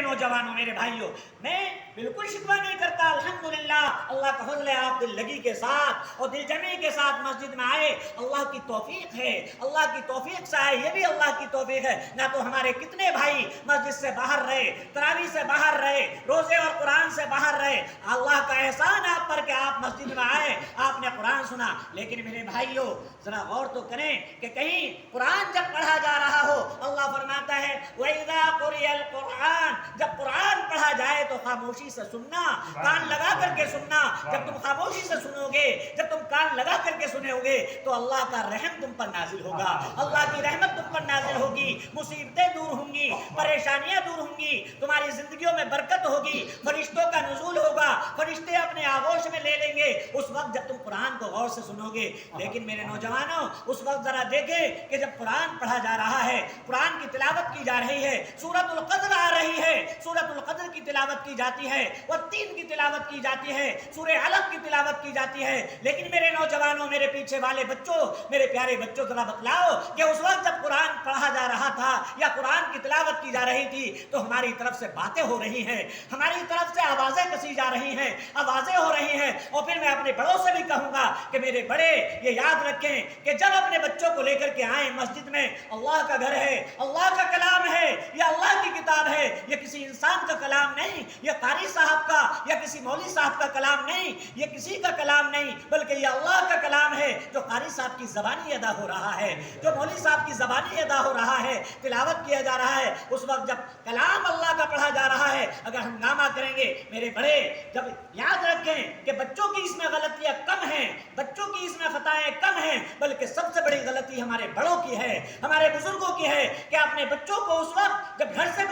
نوجوانوں، میرے بھائیوں، میں بالکل شکوہ نہیں کرتا، الحمدللہ اللہ کا فضل ہے، آپ دل لگی کے ساتھ اور دل جمعی کے ساتھ مسجد میں آئے، اللہ کی توفیق ہے، اللہ کی توفیق سے آئے، یہ بھی اللہ کی توفیق ہے، نہ تو ہمارے کتنے بھائی مسجد سے باہر رہے، تراویح سے باہر رہے، روزے اور قرآن سے باہر رہے، اللہ کا احسان آپ پر کہ آپ مسجد میں آئے، آپ نے قرآن سنا، لیکن میرے بھائیوں ذرا غور تو کریں کہ کہیں قرآن جب پڑھا جا رہا ہو، اللہ فرماتا ہے وَإِذَا قُرِئَ الْقُرْآنُ، جب قرآن پڑھا جائے تو خاموشی سے سننا، کان لگا کر کے سننا، جب تم خاموشی سے سنو گے، جب تم کان لگا کر کے سنو گے تو اللہ کا رحم تم پر نازل ہوگا، اللہ کی رحمت تم پر نازل ہوگی، مصیبتیں دور ہوں گی، پریشانیاں دور ہوں گی، تمہاری زندگیوں میں برکت ہوگی، فرشتوں کا نزول ہوگا، فرشتے اپنے آغوش میں لے لیں گے اس وقت جب تم قرآن کو غور سے سنو گے۔ لیکن میرے نوجوانوں اس وقت ذرا دیکھیں کہ جب قرآن پڑھا جا رہا ہے، قرآن کی تلاوت کی جا رہی ہے، سورۃ القدر آ رہی ہے، سورۃ القدر کی تلاوت کی جاتی ہے، والتین کی تلاوت کی جاتی ہے، سورہ علق کی تلاوت کی جاتی ہے، لیکن میرے نوجوانوں، میرے پیچھے والے بچوں، میرے پیارے بچوں، ذرا بتلاؤ کہ اس وقت جب قرآن پڑھا جا رہا تھا یا قرآن کی تلاوت کی جا رہی تھی تو ہماری طرف سے باتیں ہو رہی ہیں، ہماری طرف سے آوازیں کسی جا رہی ہیں، آوازیں ہو رہی ہیں، اور پھر میں اپنے بڑوں سے بھی کہوں گا کہ میرے بڑے یہ یاد رکھیں کہ جب اپنے بچوں کو لے کر کے آئیں مسجد میں، اللہ کا گھر ہے، اللہ کا کلام ہے، یہ اللہ کی کتاب ہے، یہ کسی انسان کا کلام نہیں، یہ قاری صاحب کا یا کسی مولوی صاحب کا کلام نہیں، یہ کسی کا کلام نہیں، بلکہ یہ اللہ کا کلام ہے جو قاری صاحب کی زبانی ادا ہو رہا ہے، جو مولوی صاحب کی زبانی ادا ہو رہا ہے، تلاوت کیا جا رہا ہے۔ اس وقت جب کلام اللہ کا پڑھا جا رہا ہے، اگر ہنگامہ کریں گے میرے بڑے، جب یاد رکھیں کہ بچوں کی اس میں غلطیاں کم ہیں، بچوں کی اس میں خطائیں کم ہیں، بلکہ سب سے بڑی غلطی ہمارے بڑوں کی ہے، ہمارے بزرگوں کی ہے کہ اپنے بچوں کو اس وقت جب گھر سے